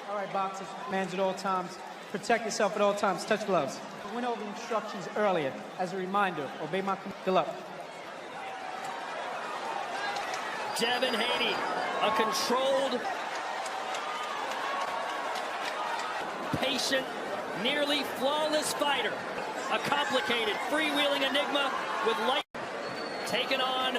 All right, boxers, commands at all times. Protect yourself at all times. Touch gloves. I went over the instructions earlier. As a reminder, obey my command. Good luck. DEVIN Haney, a controlled, patient, nearly flawless fighter. A complicated, freewheeling enigma with light. Taking on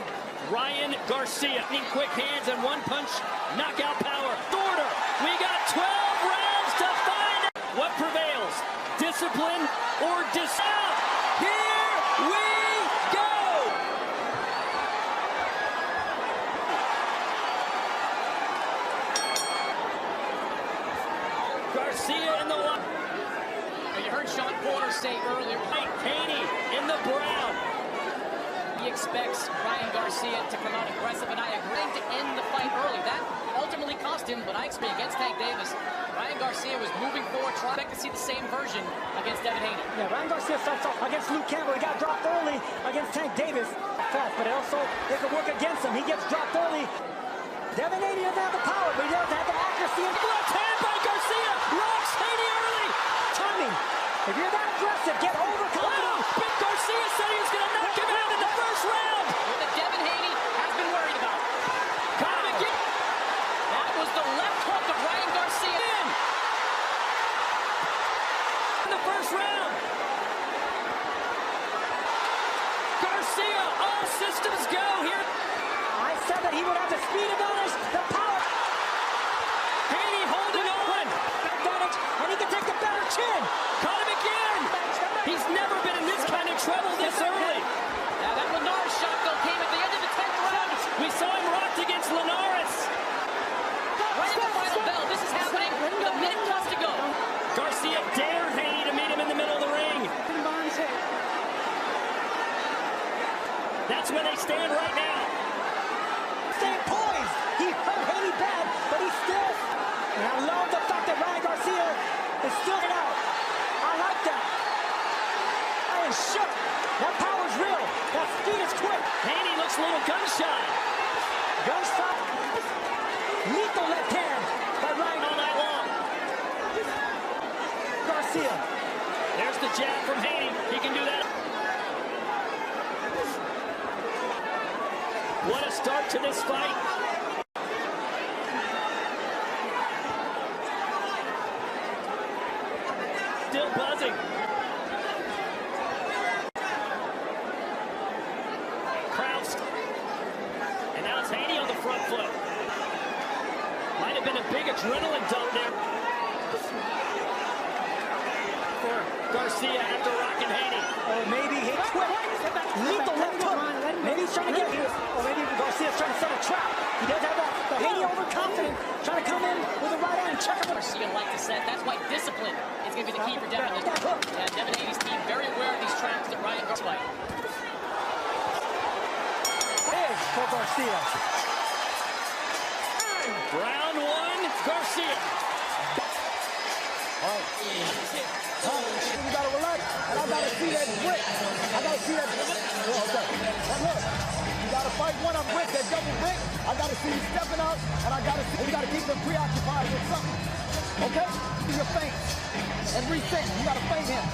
Ryan Garcia. Quick hands and one-punch knockout power. Order. We got 12 rounds to find out what prevails. Discipline or discipline. Here we go. Garcia in the line. You heard Sean Porter say earlier. Haney in the brown. He expects Ryan Garcia to come out aggressive, and I agree to end the fight early. That ultimately cost him, but I expect against Tank Davis, Ryan Garcia was moving forward, trying to see the same version against DEVIN Haney. Yeah, Ryan Garcia starts off against Luke Campbell. He got dropped early against Tank Davis. Fast, but also it could work against him. He gets dropped early. DEVIN Haney doesn't have the power, but he does have the accuracy. Left hand by Garcia. Rocks Haney early. Timing. If you're that aggressive, get overconfident. Wow. Big Garcia said he was going to knock him out in the first round. That DEVIN Haney has been worried about. That was the left hook of Ryan Garcia. In the first round. Garcia, all systems go here. I said that he would have the speed advantage, the power. Haney holding on. Advantage, and he can take the better chin. Caught him again. He's never been in this kind of trouble this early. Now that Linares shot though came at the end of the 10th round. We saw him rocked against Linares. Right at the final bell. This is happening with a minute plus to go. Garcia dared Haney to meet him in the middle of the ring. That's where they stand right now. Staying poised. He hurt Haney bad, but he's still. And I love the fact that Ryan Garcia is still out. I like that. I am shook. That power's real. That speed is quick. Haney looks a little gun-shy. Gunshot. Lethal left hand by Ryan All night long. Garcia. There's the jab from Haney. He can do that. What a start to this fight. Still buzzing. Krause. And now it's Haney on the front foot. Might have been a big adrenaline dump there for Garcia after rocking Haney. Or maybe he quick. Lethal left hook. Maybe he's trying to get here. Or maybe Garcia's trying to set a trap. He does have that. But Haney overconfident. Trying to come in with the right hand and check him. Garcia like to set. That's why discipline is going to be the key for DEVIN. Yeah, DEVIN Haney's team very aware of these traps that Ryan Garcia fight. Big for Garcia. Round one, Garcia. All right. You gotta relax, and I gotta see that brick. I gotta see that brick. Okay. And look, you gotta fight one up brick, that double brick. I gotta see you stepping out, and I gotta see, you gotta keep them preoccupied with something. Okay? Do your feint. And reset. You gotta feint him.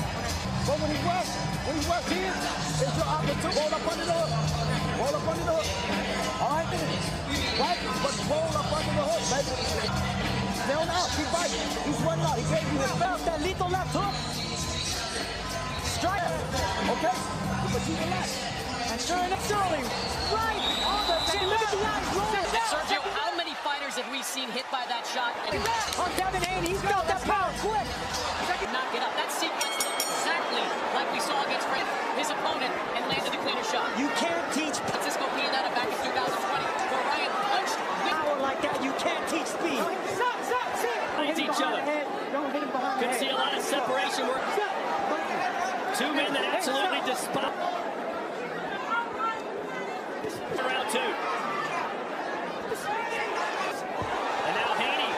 But when he rush in, it's your opportunity. Roll up under the hook. Roll up under the hook. All right? Right? But roll up under the hook, baby. Stay on out. Keep fighting. He's running out. He gave you his belt. That lethal left hook. Strike. Okay? But you relax. And sure enough, Sterling. Right on the chin. Look at the eyes rolling. Sergio, how many fighters have we seen hit by that shot? On DEVIN Haney, he's got that power quick. Knock it up. That sequence looked exactly like we saw against his opponent and landed the cleaner shot. You can't teach Francisco Pianeta back in 2020 where Ryan punched power like that. You can't teach speed. Behind each other. Could see a lot of separation work. Two men that absolutely despise. Round two. And now Haney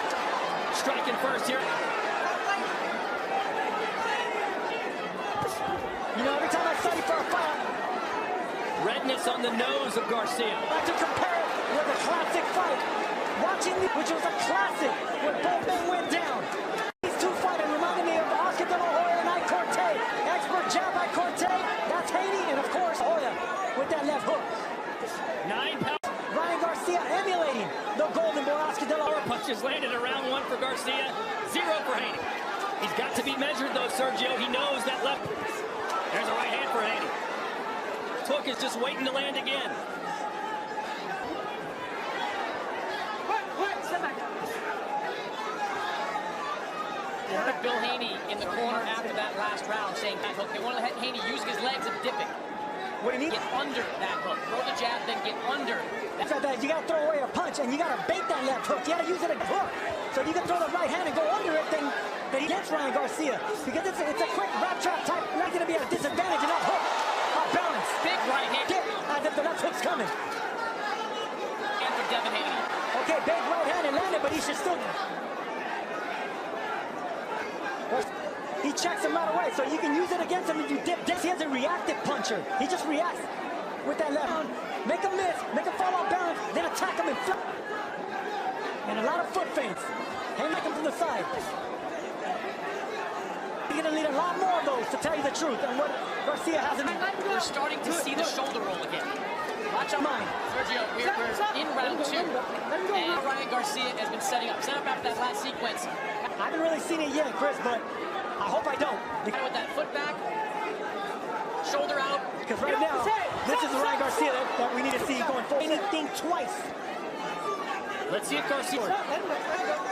striking first here. You know, every time I study for a fight, Redness on the nose of Garcia. I like to compare it with a classic fight. Watching, which was a classic, where both men went down. punches landed in round one for Garcia, 0 for Haney. He's got to be measured though, Sergio. He knows that left. There's a right hand for Haney. Took is just waiting to land again. Bill Haney in the corner after that last round saying that hook. They want to let Haney using his legs and dipping. What do you need? Get under that hook. Throw the jab, then get under. You got to throw away a punch, and you got to bait that left hook. You got to use it as a hook. So if you can throw the right hand and go under it, then he gets Ryan Garcia. Because it's a quick wrap trap type. You're not going to be at a disadvantage in that hook. Off balance. Big right hand. As if the left hook's coming. And for Devin Haney. Okay, big right hand and landed, but he should still... He checks him right away, so you can use it against him if you dip. He has a reactive puncher. He just reacts with that left hand. Make him miss, make him fall off balance, then attack him and flip. And a lot of foot feints. Hang him from the side. You're gonna need a lot more of those, to tell you the truth, and what Garcia hasn't. We're starting to see the shoulder roll again. Watch out, Sergio. We're in round two, and Ryan Garcia has been setting up after that last sequence. I haven't really seen it yet, Chris, but I hope I don't. With that foot back, shoulder out. Because right now, this is the Ryan Garcia that we need to see going forward. Anything twice. Let's see if Garcia.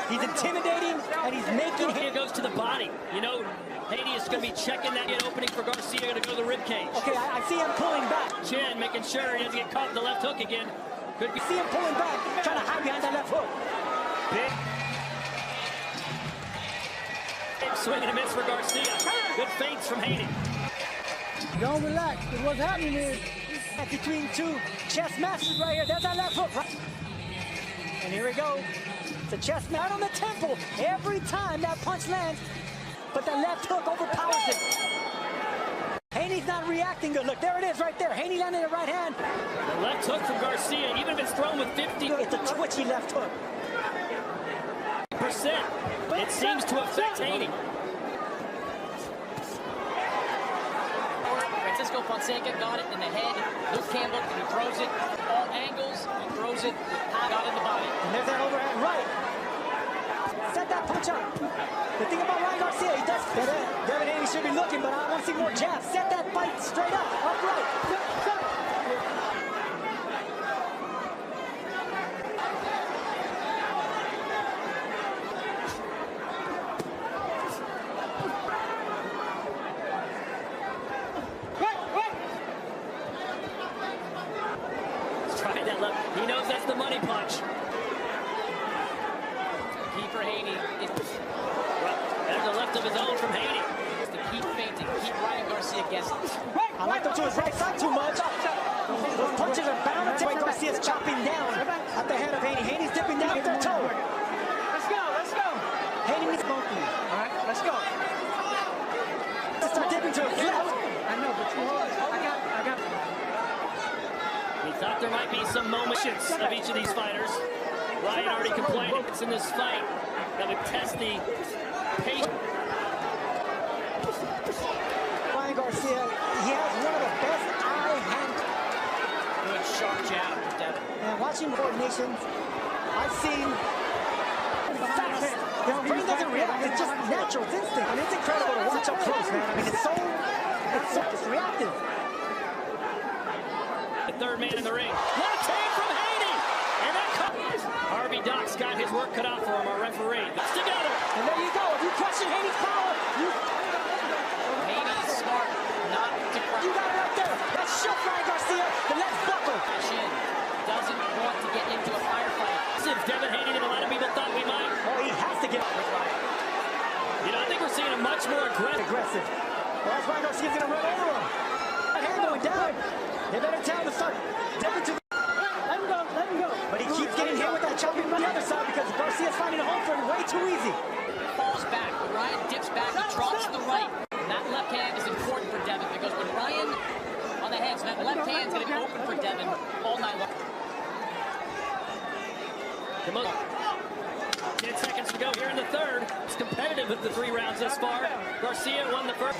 He's intimidating, and he's making Haney goes to the body. You know, Haney is going to be checking that opening for Garcia to go to the rib cage. Okay, I see him pulling back. Chin making sure he doesn't get caught in the left hook again. Could be. See him pulling back, trying to hide behind that left hook. Big swing and a miss for Garcia. Good feints from Haney. Don't relax, because what's happening is between two chest masters right here. There's that left hook. Right. And here we go. It's a chest right on the temple every time that punch lands, but the left hook overpowers it. Haney's not reacting good. Look, there it is right there. Haney landed the right hand. The left hook from Garcia, even if it's thrown with 50. It's a twitchy left hook. It seems to affect Haney. Francisco Fonseca got it in the head. Luke Campbell, and he throws it all angles. He throws it, got in the body. And there's that overhand right. Set that punch up. The thing about Ryan Garcia, he does. Devin Haney should be looking, but I want to see more jabs. Set that fight straight up, upright. He knows that's the money punch. Key for Haney. There's a left of his own from Haney. To keep feinting, keep Ryan Garcia guessing. I like him to his right side too much. Those punches are bound to take. Garcia's chopping down at the head of Haney. Haney's dipping down at their toe. Let's go. Haney needs smoking. All right, let's go. Let's start dipping to his left. I know, but you hold it. I got We thought there might be some moments of each of these fighters. Ryan already complained it's in this fight that would test the patience. Ryan Garcia, he has one of the best eye-hand. Good sharp jab from Devin. And watching coordination, I've seen fast. You know, brain doesn't react. It's just natural. It's instinct. And it's incredible to watch up close, man. I mean, it's reactive. The third man in the ring. Left hand from Haney! And that comes. Harvey Doc's got his work cut out for him, our referee. It's together. And there you go. If you question Haney's power, Haney's smart not to cry. you got it right there. That's shut Ryan Garcia. The left buckle. Shin doesn't want to get into a firefight. Since Devin Haney and a lot of people thought we might. Oh, he has to get You know, I think we're seeing a much more aggressive. Well, that's Ryan Garcia's going to run over him. That hand going down. They better tell him to start dipping to the... Let him go. But he keeps getting hit with that chopping from the other side because Garcia's finding a home for him way too easy. Falls back. When Ryan dips back, he drops to the right. And that left hand is important for Devin because when Ryan on the head, so that left hand's going to be open for Devin all night long. 10 seconds to go here in the third. It's competitive with the 3 rounds thus far. Garcia won the first.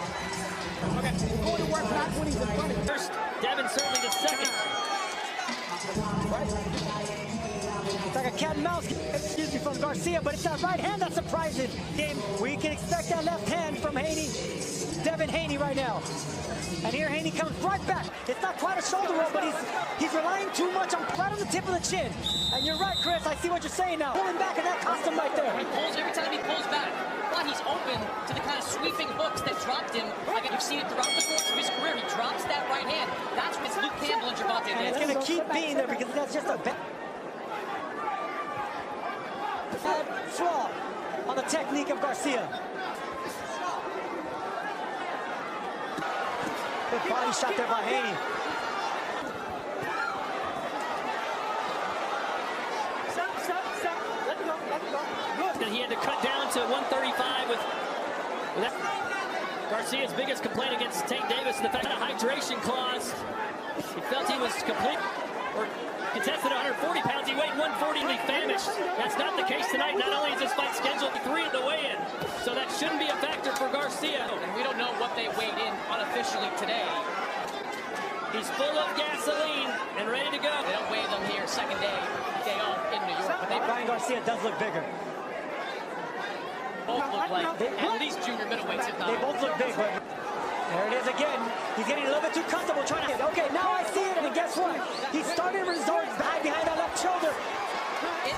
Okay, going to work back when he's in front of him. First, Devin certainly the second. Right. It's like a cat and mouse. Excuse me from Garcia, but it's that right hand that surprises him. We can expect that left hand from Haney, Devin Haney right now. And here Haney comes right back. It's not quite a shoulder roll, but he's relying too much on right on the tip of the chin. And you're right, Chris, I see what you're saying now. Pulling back in that costume right there. He pulls every time he pulls back. But he's open to the kind of sweeping hooks that dropped him. Like you've seen it throughout the course of his career. He drops that right hand. That's what Luke Campbell and Gervonta And it's going to keep being there because that's just a bad flaw on the technique of Garcia. Good body shot there by Haney. And he had to cut down to 135 with that. Garcia's biggest complaint against Tank Davis is the fact that a hydration clause. He felt he was complete or contested 140 pounds. He weighed 140 famished. That's not the case tonight. Not only is this fight scheduled 3 at the weigh-in, so that shouldn't be a factor for Garcia. And we don't know what they weighed in unofficially today. He's full of gasoline and ready to go. They don't weigh them here second day off in New York. But Ryan Garcia does look bigger. both look like at least junior middleweights, if not. They both look big, but there it is again. He's getting a little bit too comfortable trying to... Okay, now I see it, and guess what? He's starting to resort back behind that left shoulder.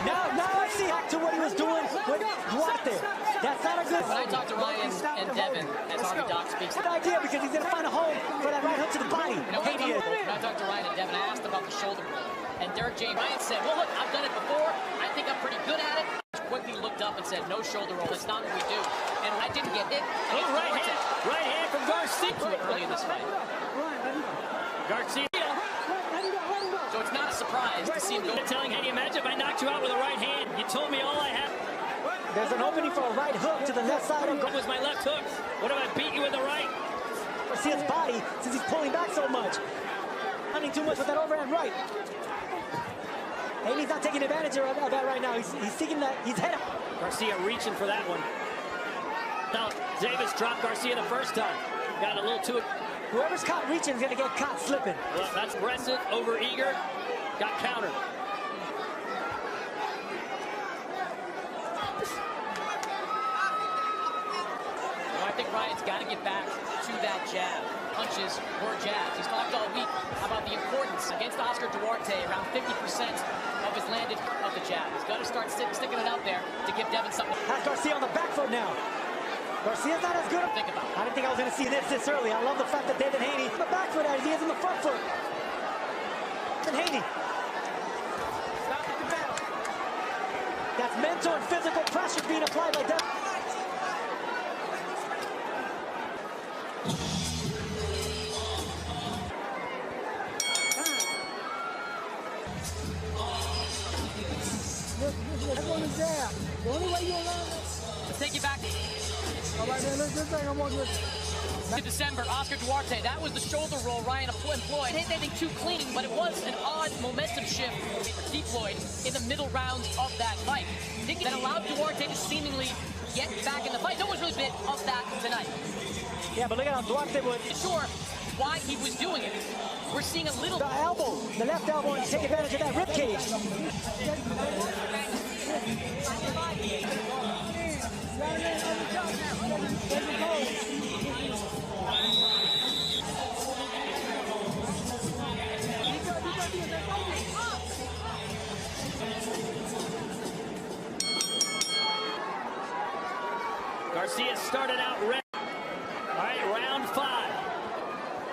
Now I see back to what he was doing with Duarte. That's not a good... When I talk to Ryan and Devin, as Harvey Doc speaks... Good idea, because he's going to find a home for that right hook to the body. When I talked to Ryan and Devin, I asked about the shoulder roll. And Derek James Ryan said, well, look, I've done it before. I think I'm pretty good at it. Quickly looked up and said, no shoulder roll. That's not what we do. And I didn't get it. Right hand from Garcia. Early in this fight. Garcia. So it's not a surprise to see him go. Telling Haney, imagine if I knocked you out with a right hand. You told me all I have. There's an opening for a right hook to the left side of What was my left hook? What if I beat you with the right? Garcia's body, since he's pulling back so much. Hunting too much with that overhand right. Haney's not taking advantage of that right now. He's seeking that. He's head up. Garcia reaching for that one. Now, Davis dropped Garcia the first time. Got a little too... Whoever's caught reaching is going to get caught slipping. Well, that's aggressive, over eager. Got countered. Well, I think Ryan's got to get back to that jab. Punches or jabs. He's talked all week about the importance against Oscar Duarte, around 50% of his landed of the jab. He's got to start sticking it out there to give Devin something. Has Garcia on the back foot now. Garcia's not as good. Think about it. I didn't think I was going to see this early. I love the fact that Devin Haney on the back foot as he is on the front foot. Devin Haney. That's mental and physical pressure being applied by Devin. The only way you allow Let's take you back all right, man, this thing I'm on this. to December. Oscar Duarte, that was the shoulder roll Ryan employed. It didn't anything too clean, but it was an odd momentum shift deployed in the middle rounds of that fight. That allowed Duarte to seemingly get back in the fight. No one's really been of that tonight. Yeah, but look at how Duarte would... Sure why he was doing it. We're seeing a little... The elbow, the left elbow, and take advantage of that rib cage. Garcia started out red. All right, round 5.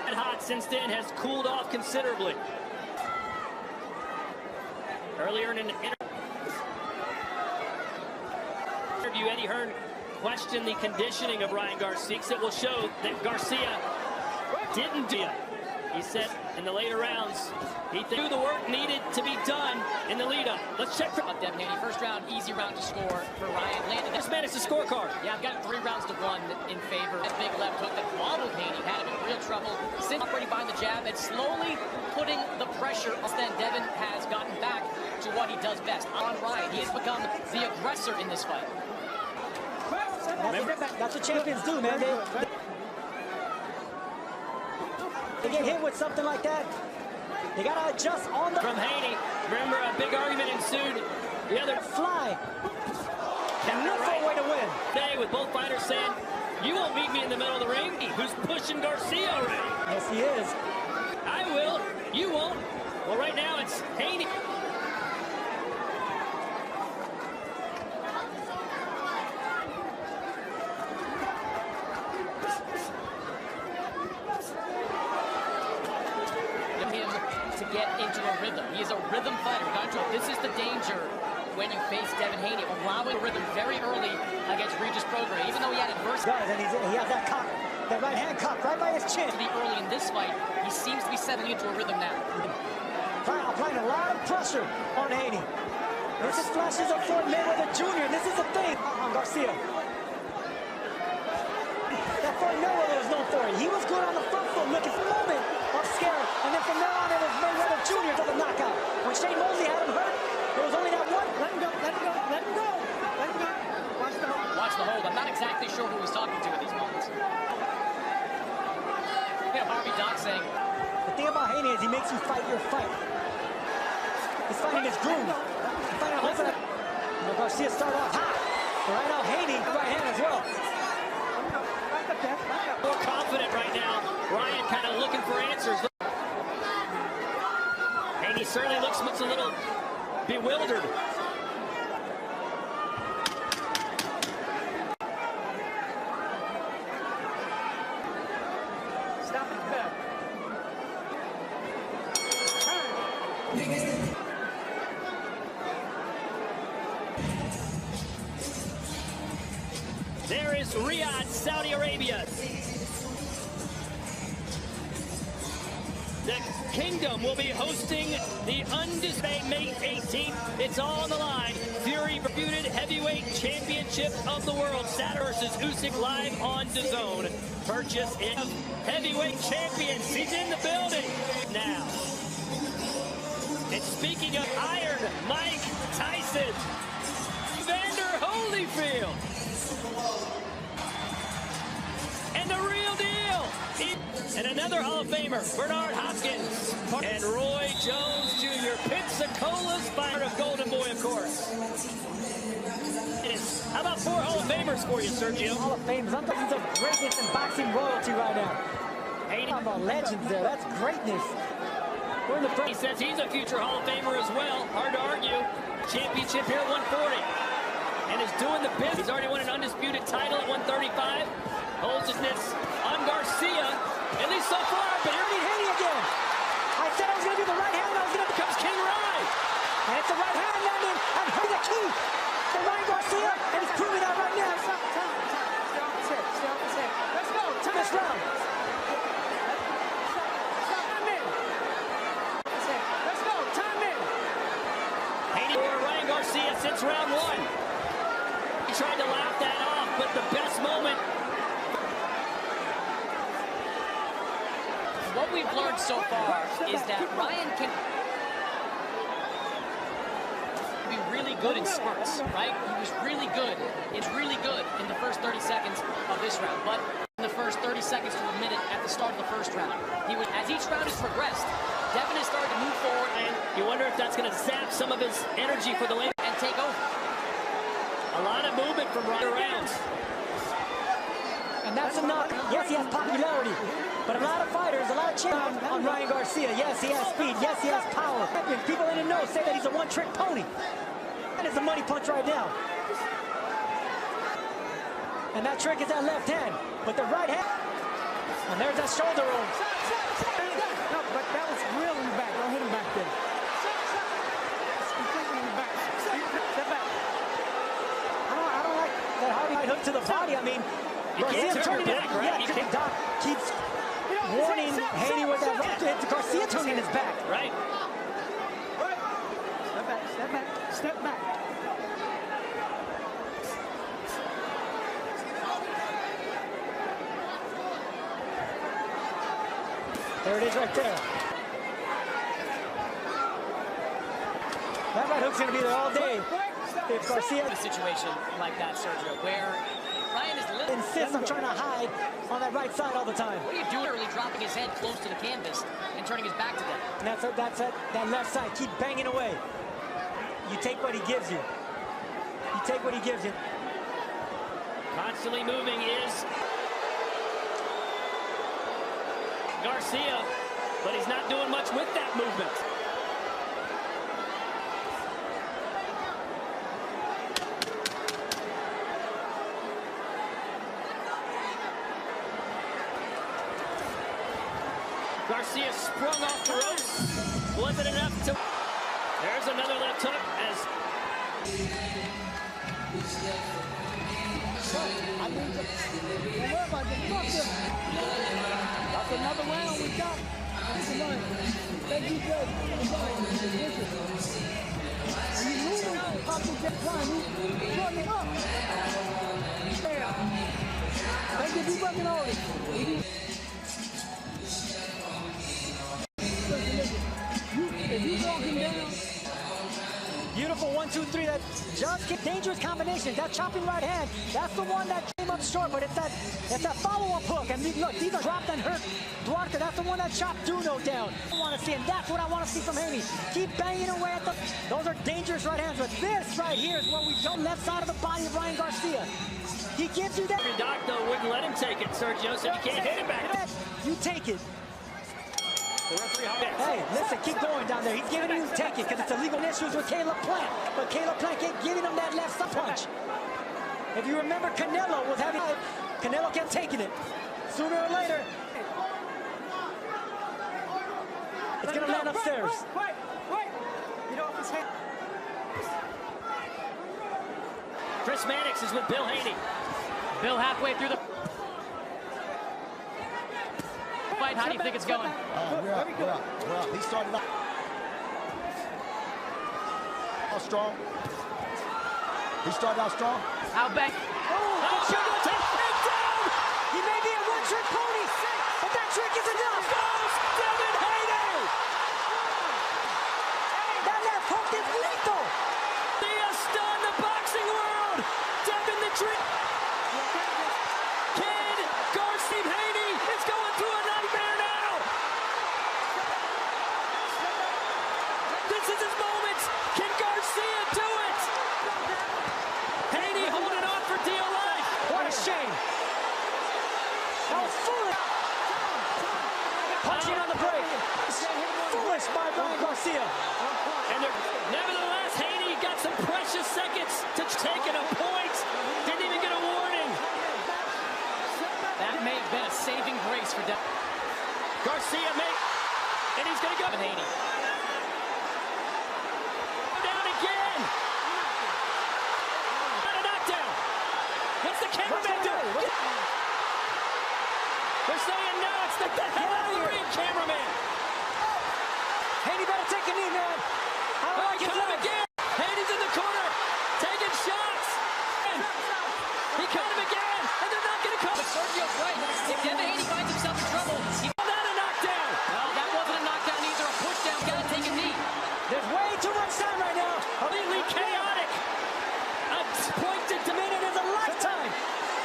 And hot since then has cooled off considerably. Earlier in an interview, Eddie Hearn questioned the conditioning of Ryan Garcia. It will show that Garcia didn't do it. He said in the later rounds, he knew the work needed to be done in the lead-up. Let's check for Devin Haney. First round, easy round to score for Ryan. Landed this man is the scorecard. Yeah, I've got 3 rounds to 1 in favor. That big left hook that wobbled Haney, had him in real trouble. Since operating behind the jab and slowly putting the pressure, then Devin has gotten back to what he does best. On Ryan, he has become the aggressor in this fight. That's what champions do, man. They get hit with something like that. They got to adjust on the... From Haney. Remember, a big argument ensued. The other... Fly. both fighters saying, you won't meet me in the middle of the ring. Who's pushing Garcia already? Yes, he is. I will. You won't. Well, right now it's Haney. Him to get into a rhythm. He is a rhythm fighter. This is the danger when you face Devin Haney, allowing rhythm very early against Regis Prograis, even though he had adversity. And he has that cock, that right hand cock right by his chin. Early in this fight, he seems to be settling into a rhythm now. Applying a lot of pressure on Haney. This is flashes of Floyd Mayweather Jr. This is the thing on Garcia. That Floyd Mayweather was known for it. He was good on the front foot, looking for a moment of scare. And then from there on, it was Mayweather Jr. to the knockout. When Shane Mosley had him hurt, there was only that one. Let him go, let him go, let him go. Let him go. Watch the hold. Watch the hold. I'm not exactly sure who he's talking to at these moments. Yeah, Harvey Dock saying, the thing about Haney is he makes you fight your fight. He's fighting his groove. He's fighting a hustle. Garcia started off hot. But right now, Haney, right hand as well. More confident right now. Ryan kind of looking for answers. Haney certainly looks a little bewildered. Stop his bell. There is Riyadh, Saudi Arabia. The Kingdom will be hosting the undisputed May 18th. It's all on the line. Fury reputed heavyweight championship of the world. Saturday versus Usyk live on DAZN. Purchase in heavyweight champions. He's in the building now. And speaking of Iron Mike Tyson, Evander Holyfield. And the real deal. And another Hall of Famer, Bernard Hopkins. And Roy Jones Jr., Pensacola's fighter of Golden Boy, of course. How about 4 Hall of Famers for you, Sergio? Hall of Famers. I'm talking some greatness in boxing royalty right now. Haney. Talking about legends there. That's greatness. We're in the He says he's a future Hall of Famer as well. Hard to argue. Championship here at 140. And is doing the business. He's already won an undisputed title at 135. Holds his mitts on Garcia, at least so far. But here Devin Haney again. I said I was going to do the right hand. I was going to comes King Rye. And it's the right hand landing. And here's the key for Ryan Garcia. And he's proving that right now. Stay off his head. Stay off his head. Let's go. This round. Time in. Let's go. Time in. Haney for Ryan Garcia since round 1. He tried to laugh that off, but the best moment. what we've learned so far is that Ryan can be really good in spurts, right? He was really good. It's really good in the first 30 seconds of this round, but in the first 30 seconds to a minute at the start of the first round. He was, as each round has progressed, Devin has started to move forward, and you wonder if that's going to zap some of his energy for the lane and take over. A lot of movement from Ryan rounds. And that's enough. Yes, he has popularity. But a lot of fighters, a lot of champions on Ryan Garcia. Yes, he has speed. Yes, he has power. People in the know say that he's a one-trick pony. That is a money punch right now. And that trick is that left hand. But the right hand. And there's that shoulder roll. No, but that was real in the back. Don't hit him back there. It's completely in the back. Step back. I don't like that hard right hook to the body. I mean, Garcia turning it back, right? Yeah, Doc keeps warning Haney with that right hit. Garcia turning his back. Right. Step back, step back, step back. There it is right there. That right hook's going to be there all day. If Garcia A situation like that, Sergio, where Ryan is insists on trying to hide on that right side all the time. What are you doing? Really dropping his head close to the canvas and turning his back to them. And that's it. That left side. Keep banging away. You take what he gives you. You take what he gives you. Constantly moving is Garcia, but he's not doing much with that movement. Garcia sprung off the ropes. Wasn't enough to... There's another left hook as... I need to... Don't worry about it. That's another round we got. Thank you, Judge. When you lose, pop the jet line. You run it up. Thank you, be working on it. If you walking down. Beautiful 1, 2, 3. That just dangerous combination. That chopping right hand. That's the one that came up short. But it's that follow-up hook. And look, these are dropped and hurt Duarte. That's the one that chopped Duno down. I want to see, and that's what I want to see from Haney. Keep banging away at the. Those are dangerous right hands. But this right here is what we don't. Left side of the body of Ryan Garcia. He gives you that. Doc though wouldn't let him take it, Sergio. So you can't hit it back. You take it. Hey, listen, keep going down there. He's giving you take it because it's illegal issues with Caleb Plant. But Caleb Plant kept giving him that left side punch. If you remember, Canelo was having Canelo kept taking it. Sooner or later, it's going to land upstairs. Wait. You know, his head. Chris Mannix is with Bill Haney. Bill halfway through the fight. How do you think it's going? We're up. He started out strong. He started out strong. How back? He may be a one-trick pony, but that trick is enough. Goes DEVIN Haney! That left hook is lethal. He has stunned the boxing world. DEVIN the trick. Can Garcia Haney is going through a nightmare now. This is his moment. Can Garcia do it? Haney holding on for dear life. What a shame. That was foolish. Punching on the break. Foolish by Ryan Garcia. And nevertheless, Haney got some precious seconds to take it a point. Didn't even get a warning. That may have been a saving grace for DEVIN. Garcia and he's going to go. Haney. Down again. Not a knockdown. What's the cameraman doing? They're saying no, it's the hell out of the ring, cameraman. Haney better take a knee, man. I don't like his legs. Again. Haney's in the corner, taking shots. He caught him again, and they're not going to come. But Sergio's right. If DEVIN Haney finds himself in trouble, Not a knockdown. well, that wasn't a knockdown either. A pushdown. Gotta take a knee. There's way too much time right now. Completely chaotic. A pointed to Minute is a lifetime.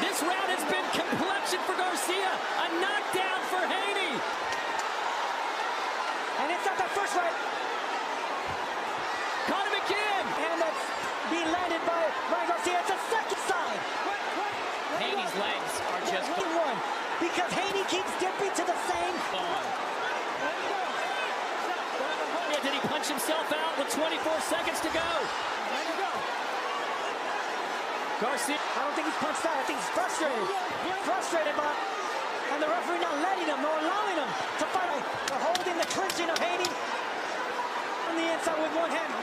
This round has been complexion for Garcia. A knockdown for Haney. And it's not the first right. Caught him again. And that's being landed by Ryan Garcia. It's a second side. Haney's legs are just One. Because Haney keeps dipping to the same. gone. Yeah, did he punch himself out with 24 seconds to go? Garcia. I don't think he's punched out. I think he's frustrated. Frustrated by, and the referee not letting him or allowing him to fight. They're holding the clinching of Haney on the inside with one hand.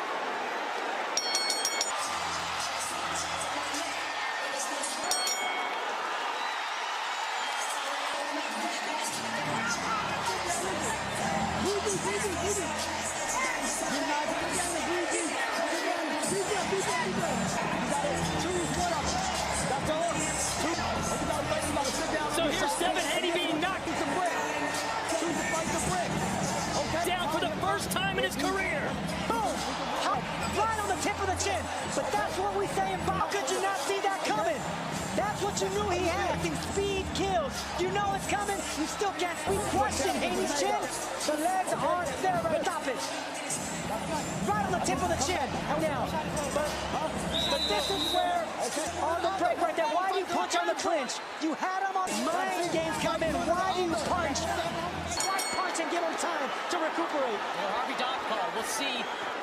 So here's DEVIN Haney being knocked down for the first time in his career. Boom! Right on the tip of the chin. But that's what we say in boxing. How could you not see that coming? That's what you knew he had. I think speed kills. You know it's coming. You still can't question Haney's chin. The legs aren't there. Right. Stop it. Right on the tip of the chin. And now. But this is where on the break right there. Why do you punch catch on the clinch. You had him on mind games come in. Why do you punch? Strike punch and give him time to recuperate. Harvey Dock call. We'll see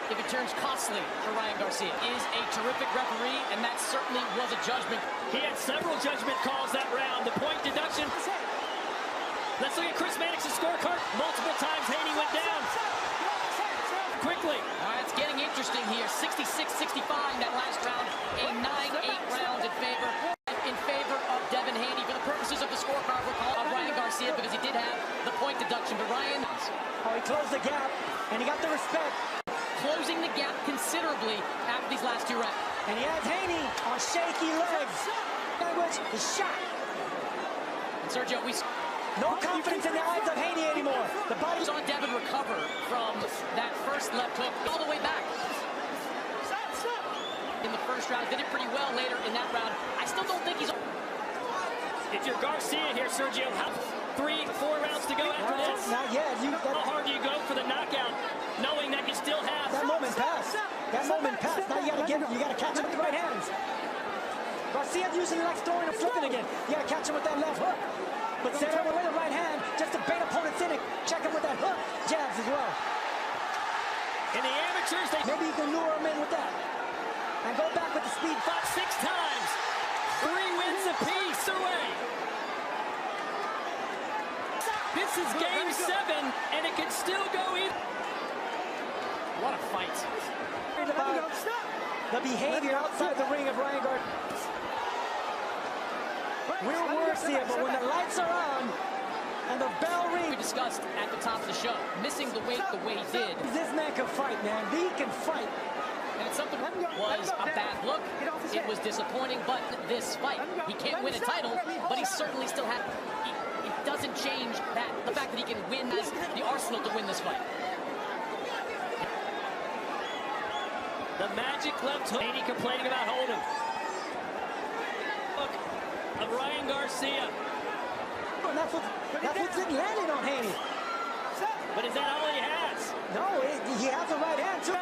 if it turns costly for Ryan Garcia. Is a terrific referee, and that certainly was a judgment. He had several judgment calls that round. The point deduction. Let's look at Chris Mannix's scorecard. Multiple times Haney went down. Quickly. All right, it's getting interesting here. 66-65 that last round. A 9-8 round in favor of Devin Haney. For the purposes of the scorecard, we'll call Ryan Garcia because he did have the point deduction. But Ryan... Oh, he closed the gap, and he got the respect. Closing the gap considerably after these last two rounds. And he has Haney on shaky legs. Language, the shot. And Sergio, no confidence in the eyes of Haney anymore. The body saw Devin recover from that first left hook all the way back. In the first round, did it pretty well later in that round. I still don't think he's... If you're Garcia here, Sergio, how 3-4 rounds to go after this? Not yet. How hard do you go for the knockout, knowing that you still have... That moment passed. That moment passed. Now you gotta catch him with the right hands. Garcia usually likes throwing and flipping again. You gotta catch him with that left hook. But set him with the right hand just to bait opponents in it. Check him with that hook. Jabs as well. In the amateurs, maybe you can lure him in with that. And go back with the speed. Fought 6 times. 3 wins apiece away. This is game 7, and it can still go either. What a fight. The behavior outside the ring of Ryan Garcia. We'll see it, but when the lights are on and the bell rings. We discussed at the top of the show, missing the weight the way he did. This man can fight, man. He can fight. And it's something that was a bad look. It was disappointing, but this fight, he can't win a title, but he certainly still has. It doesn't change that the fact that he can win as the arsenal to win this fight. The magic left hook. Haney complaining about holding. Look of Ryan Garcia. Oh, that's what's landing on Haney. But is that all he has? No, he has the right hand too.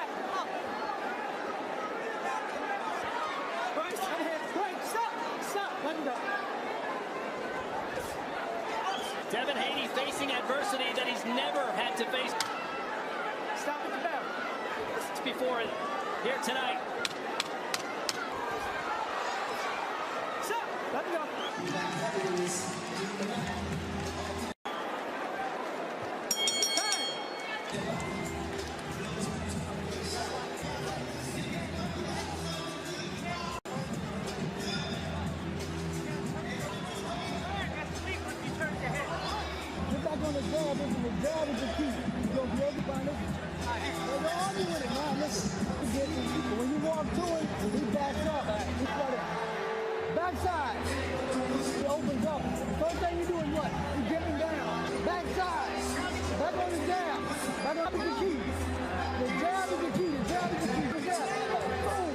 Devin Haney facing adversity that he's never had to face. Stop at the bell. Before here tonight. Let me go. Get back on the jab. The jab is the key. You're going to be able to find it. They're arguing with it. Now, listen. When you walk to him, he backs up. He's got it. Backside. He opens up. First thing you do is what? You get him down. Backside. Back on the jab. Back on the key. The jab is the key. The jab is the key. The jab. Boom.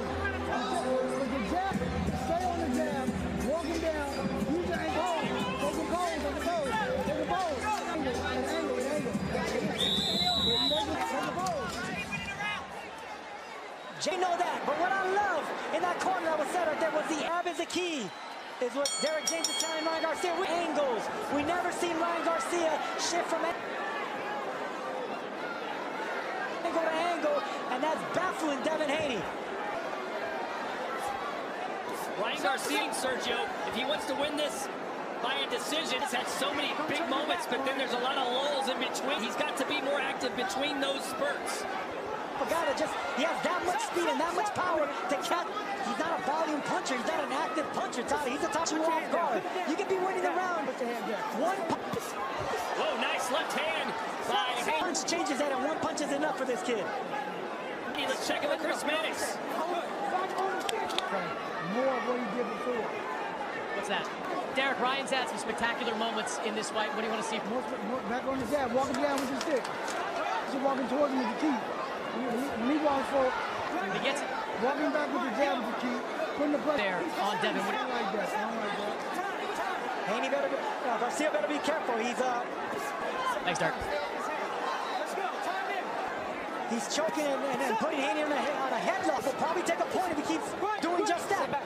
With the jab, stay on the jab. Walk him down. Use your ankle. Take the pose on the toes. Take the pose. Angle. Jay know that, but what I love in that corner that was set up there was the jab is the key. Is what Derek James is telling Ryan Garcia with angles. We never seen Ryan Garcia shift from angle to angle, and that's baffling Devin Haney. Ryan Garcia, Sergio, if he wants to win this by a decision, he's had so many big moments, but then there's a lot of lulls in between. He's got to be more active between those spurts. He has that much speed and that much power to catch. He's not a volume puncher. He's not an active puncher, Tyler. He's a top you off guard. You can be winning the round. One punch. Whoa, nice left hand by Haney. Punch changes that, and one punch is enough for this kid. Let's check it with Chris Mannix. More of what he did before. What's that? Derek, Ryan's had some spectacular moments in this fight. What do you want to see? More back on the jab, walking down with your stick. Just walking towards him with the key. When he walks forward, He gets it. walking back with the jab with the key, putting the pressure. There on Devin. I don't like that. I don't like that. Haney better be, Garcia better be careful. He's Thanks, Derek. he's choking and putting Haney on a headlock. Will probably take a point if he keeps doing just that.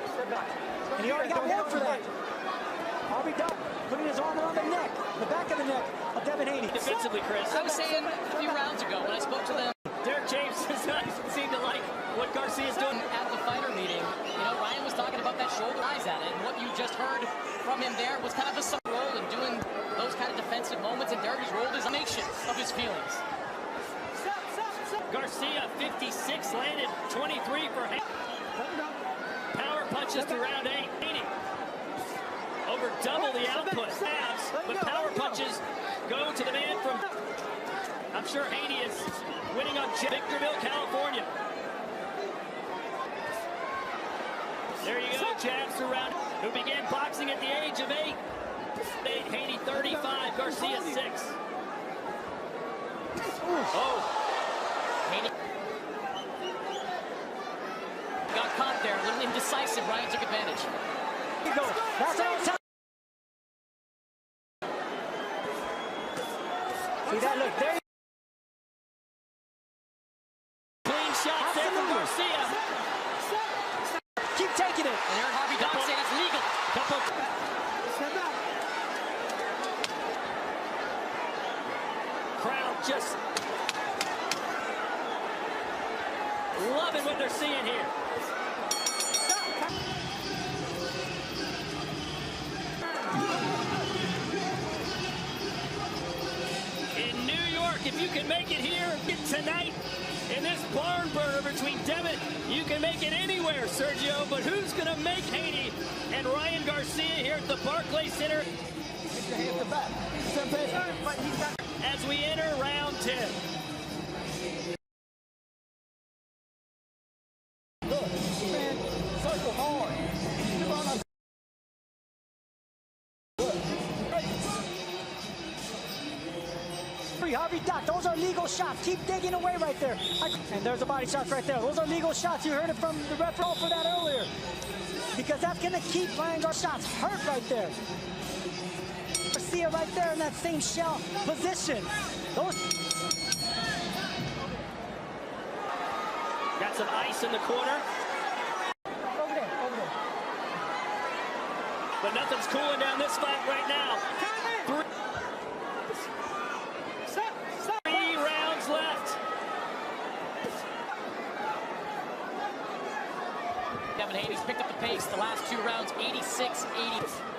And he already got one for that. Harvey Duck putting his arm around the neck, the back of the neck of Devin Haney. Defensively, Chris. I was saying a few rounds ago when I spoke to them. Derek James does not seem to like what Garcia's doing. At the fighter meeting, you know, Ryan was talking about that shoulder eyes at it, and what you just heard from him there was kind of a role in doing those kind of defensive moments, and Derby's role is a nation of his feelings. Garcia, 56, landed 23 for Haney. Power punches to round 8. Haney over double the output. But power punches go to the man from... I'm sure Haney is winning on Victorville, California. There you go, jabs to round, who began boxing at the age of 8. Haney 35, Garcia 6. Oh. Haney got caught there, a little indecisive. Ryan took advantage. Here you go. That's all time. See that look there? Clean shot there from Garcia. Keep taking it. And there Harvey Dock say that's legal. Crowd just loving what they're seeing here. In New York, if you can make it here tonight, in this barn burner between Devin, you can make it anywhere, Sergio, but who's going to make Haney and Ryan Garcia here at the Barclays Center? Get your hands to back. As we enter round 10. Good. Man, circle hard. Come on. Harvey Dock, those are legal shots. Keep digging away right there. And there's the body shots right there. Those are legal shots. You heard it from the referee for that earlier. Because that's going to keep Ryan Garcia's shots hurt right there. Garcia right there in that same shell position. Those... Got some ice in the corner. Over there, over there. But nothing's cooling down this fight right now. Three rounds left. Devin Haney's picked up the pace the last 2 rounds, 86-80.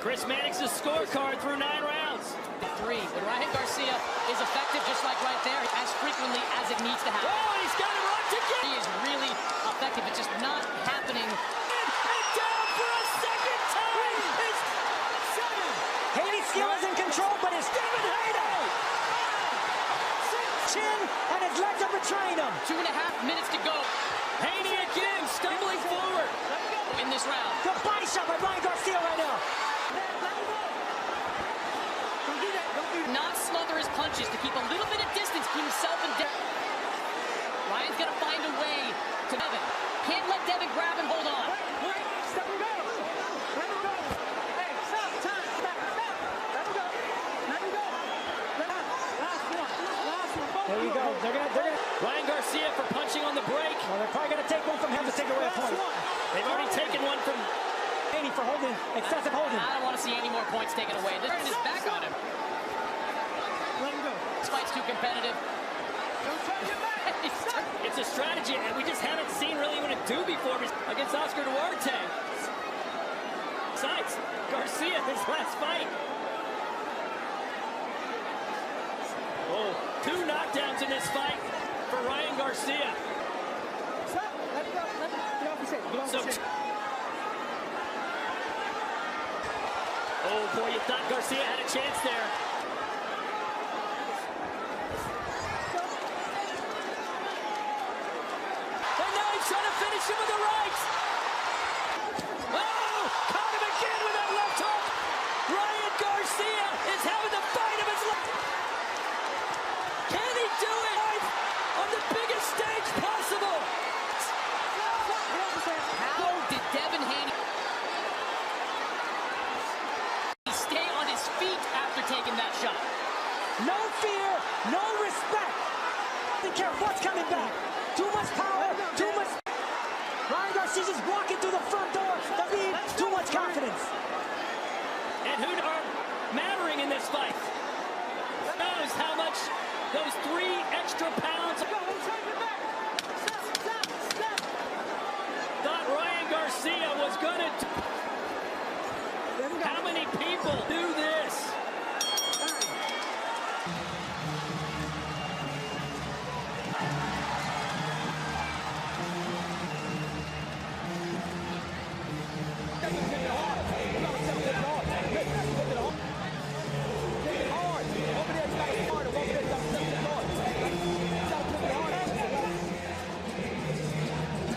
Chris Mannix's scorecard through 9 rounds. 3. But Ryan Garcia is effective just like right there, as frequently as it needs to happen. Oh, he's got him locked again. He is really effective. It's just not happening. And down for a second time. It's 7. Haney's skill is in control, but it's Devin Haney. Chin and his legs are betraying him. 2.5 minutes to go. Haney again, stumbling forward in this round. Good body shot by Ryan Garcia right now. Not smother his punches to keep a little bit of distance between himself and Devin. Ryan's got to find a way to Devin. Can't let Devin grab and hold on. There you go. They're gonna... Ryan Garcia for punching on the break. Well, they're probably going to take one from him to take away a point. They've already taken one from Haney for holding, excessive holding. I don't want to see any more points taken away. They're turning his back on him. Let him go. This fight's too competitive. It's a strategy, and we just haven't seen really what it do before against Oscar Duarte. Besides, Garcia, his last fight. Oh, 2 knockdowns in this fight for Ryan Garcia. So, oh boy, you thought Garcia had a chance there. And now he's trying to finish him with the right. Oh, caught him again with that left hook. Ryan Garcia is having the fight of his life. Can he do it on the biggest stage possible? How did Devin Haney stay on his feet after taking that shot? No fear, no respect. Don't care what's coming back. Too much power, too much. Ryan Garcia just walking through the front door. That means too much confidence. And who fight. Knows how much those 3 extra pounds. Thought Ryan Garcia was gonna. How many people do this?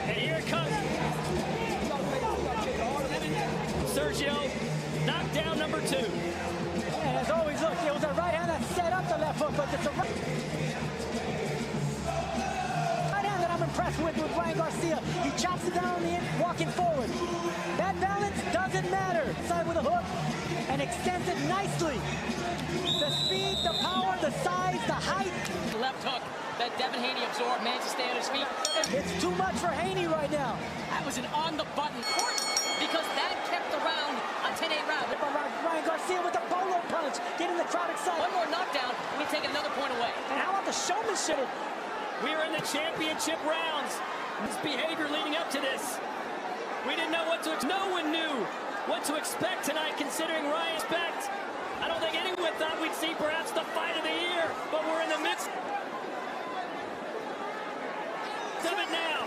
And here it comes. Sergio, knockdown number 2. And as always, look, it was a right hand that set up the left hook, but it's a right hand that I'm impressed with Ryan Garcia. He chops it down on the end, walking forward. That balance doesn't matter. Side with a hook and extends it nicely. The speed, the power, the size, the height. Left hook that Devin Haney absorbed, managed to stay on his feet. It's too much for Haney right now. That was an on-the-button court because that kept the round a 10-8 round. Ryan Garcia with the polo punch, getting the crowd excited. One more knockdown, we take another point away. And how about the showmanship? We are in the championship rounds. His behavior leading up to this. We didn't know what to expect. No one knew what to expect tonight, considering Ryan expect. I don't think anyone thought we'd see perhaps the fight of the year, but we're in the midst of it now.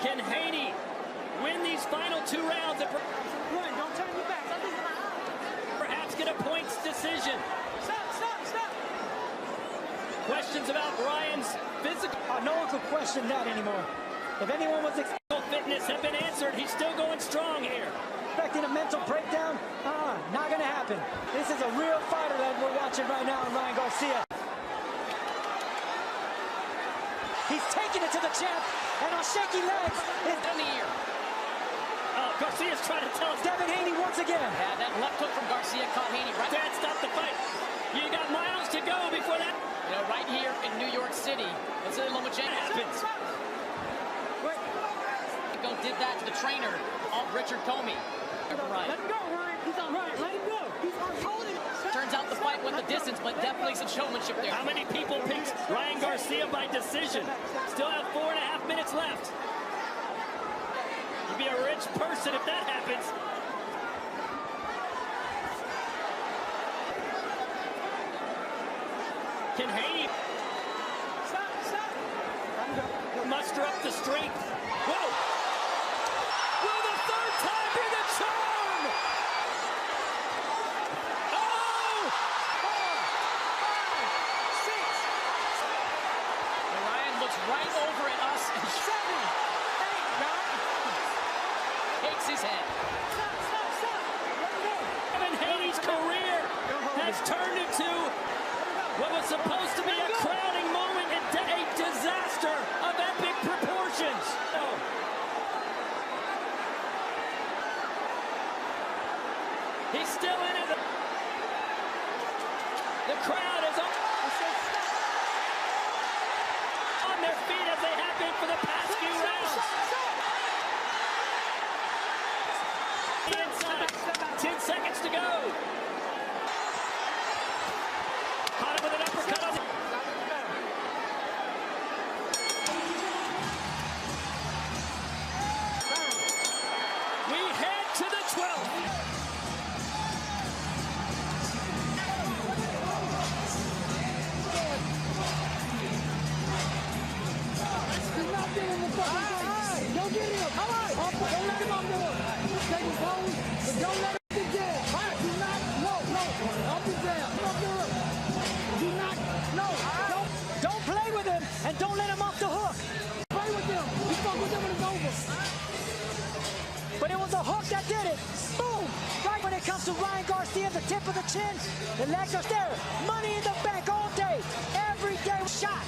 Can Haney win these final 2 rounds and Don't turn your back. perhaps get a points decision? Stop. Questions about Ryan's physical No one could question that anymore. If anyone was fitness have been answered. He's still going strong here. expecting a mental breakdown, not going to happen. This is a real fighter that we're watching right now in Ryan Garcia. He's taking it to the champ, and on shaky legs, it's In the ear. Garcia's trying to tell us. Devin Haney once again. Yeah, that left hook from Garcia caught Haney right. Dad, stop the fight. You got miles to go before that You know, right here in New York City. Vasily Lomachenko happens. did that to the trainer, Richard Comey. Let him go, Ryan. He's all right. Let him go. He's holding him. Turns out the fight went the distance, but definitely some showmanship there. How many people picked Ryan Garcia by decision? Still have 4.5 minutes left. You'd be a rich person if that happens. Can Haney muster up the strength? Whoa! Will the third time be the charm? Oh! 4, 5, 6. And Ryan looks right over at us. 7, 8, 9. Shakes his head. Devin Haney's career has turned into what was supposed to be a crowning moment and a disaster of epic proportions. Oh. He's still in it. The crowd is on their feet as they have been for the past few rounds. Inside. 10 seconds to go. Caught him with an uppercut on the... We head to the 12th. He's not getting the fucking Don't get him. All right. Don't let him up there. Take his pose, but don't let him get down. All right. Do not. No. Up and down. Up there. Do not. No. Don't play with him, and don't let him off the hook. Play with them. You fuck with them when it's over. But it was a hook that did it. Boom! Right when it comes to Ryan Garcia, the tip of the chin, the legs are there. Money in the bank all day. Every day shot.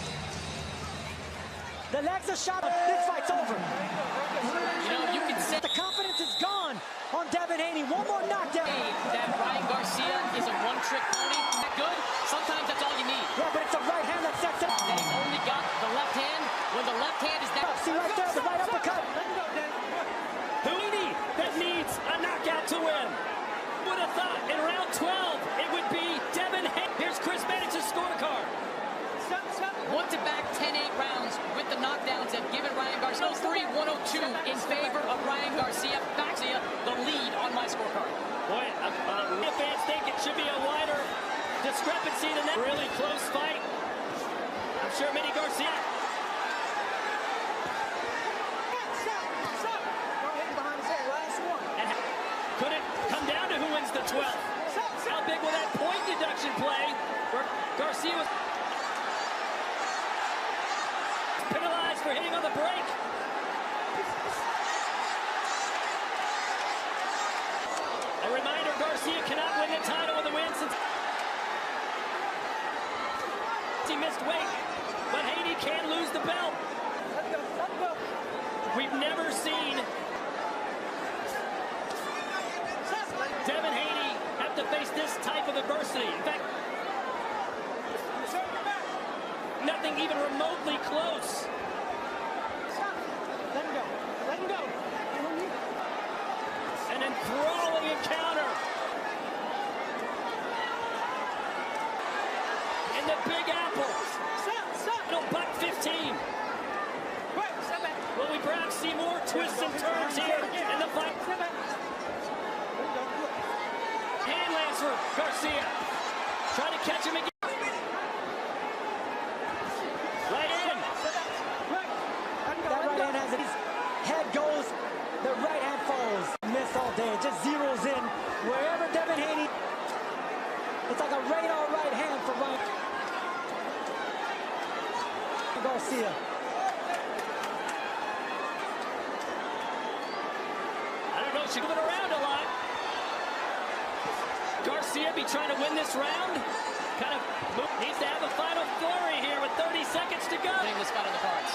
The legs are shot. This fight's over. You know, you can say The confidence is gone on Devin Haney. One more knockdown. that Ryan Garcia is a one-trick pony. That good? Sometimes that's all you need. Yeah, but it's a right hand that sets it up. And he's only got the left hand. When the left hand is that... See right there, the right uppercut. Haney that needs a knockout to win. Would have thought in round 12 it would be Devin Haney. Here's Chris Mannix's scorecard. Back 10-8 rounds with the knockdowns have given Ryan Garcia 103-102 in favor of Ryan Garcia. Garcia, the lead on my scorecard. Boy, fans think it should be a wider discrepancy than that. Really close fight. I'm sure Manny Garcia. And could it come down to who wins the 12th? How big will that point deduction play where Garcia was penalized for hitting on the break? A reminder, Garcia cannot win the title with a win since he missed weight, but Haney can lose the belt. We've never seen Devin Haney have to face this type of adversity. In fact, nothing even remotely close. Let him go. Let him go. An enthralling encounter. In the Big Apple. Little buck 15. Will we perhaps see more twists and turns here in the fight? Hand lands for Garcia. Trying to catch him again. Right in. That right hand has it. His head goes, the right hand falls. Missed all day. It just zeroes in. Wherever Devin Haney, it's like a radar right hand for Ryan Garcia. I don't know, she's moving around a lot. Garcia be trying to win this round. Kind of needs to have a final flurry here with 30 seconds to go. Putting this fight on the cards.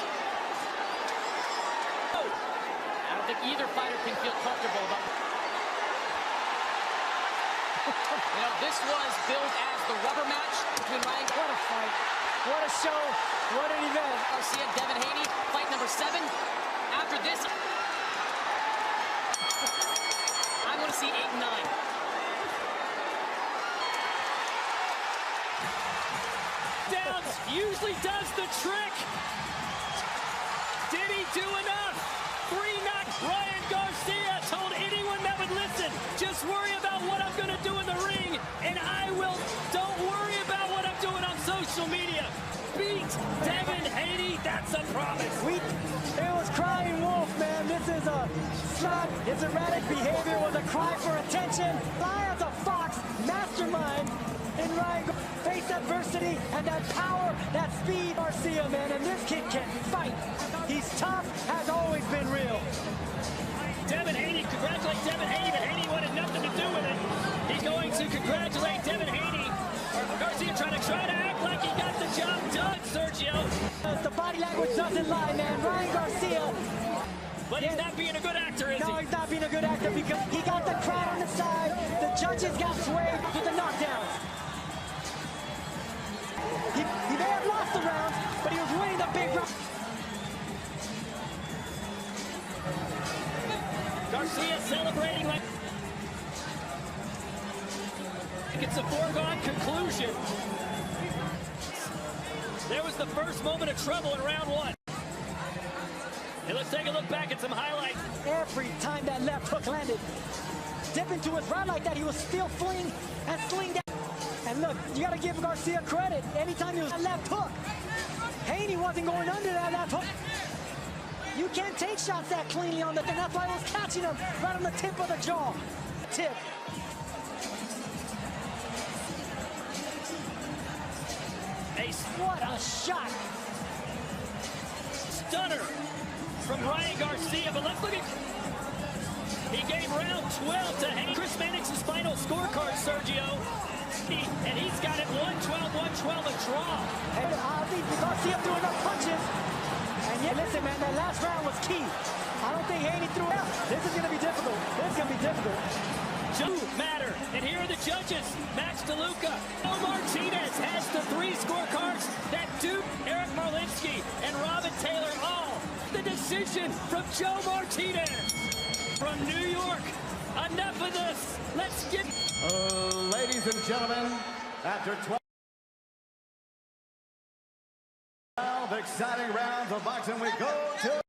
Oh. I don't think either fighter can feel comfortable about it. You know, this was billed as the rubber match between Ryan. What a fight. What a show. What an event. Garcia, Devin Haney, fight number 7. After this, I want to see 8 and 9. Downs usually does the trick. Did he do enough? 3 knocks. Ryan Garcia told anyone that would listen, just worry about what I'm going to do in the ring, and I will. Don't worry about what I'm doing on social media. Beat Devin Haney. That's a promise. It was crying wolf, man. This is his erratic behavior was a cry for attention. Fly as a fox, mastermind in Ryan. Face adversity and that power, that speed, Garcia, man. And this kid can fight. He's tough, has always been real. Devin Haney, congratulate Devin Haney, but Haney wanted nothing to do with it. He's going to congratulate Devin Haney. Garcia trying to act like he got the job done, Sergio. The body language doesn't lie, man. Ryan Garcia. But he's not being a good actor, is he? No, he's not being a good actor because he got the crowd on the side. The judges got swayed with the knockdowns. He may have lost the round, but he was winning the big round. Garcia celebrating like it's a foregone conclusion. There was the first moment of trouble in round 1. And let's take a look back at some highlights. Every time that left hook landed, dip into his right like that, he was still fling and sling down. And look, you got to give Garcia credit. Anytime he was a left hook, Haney wasn't going under that left hook. You can't take shots that cleanly on the thing. That's why I was catching him right on the tip of the jaw. Tip. Ace. What a shot. Stunner from Ryan Garcia, but let's look at. He gave round 12 to Haney. Chris Mannix's final scorecard, Sergio. And he's got it 112, 112, a draw. And I think Garcia threw enough punches. And yet, listen, man, that last round was key. I don't think Haney threw it out. This is going to be difficult. This is going to be difficult. Matter. And here are the judges. Max DeLuca. Joe Martinez has the 3 scorecards that Duke, Eric Marlinsky, and Robin Taylor all. The decision from Joe Martinez. From New York, Enough of this. Let's get... Ladies and gentlemen, after 12 exciting rounds of boxing, we go to...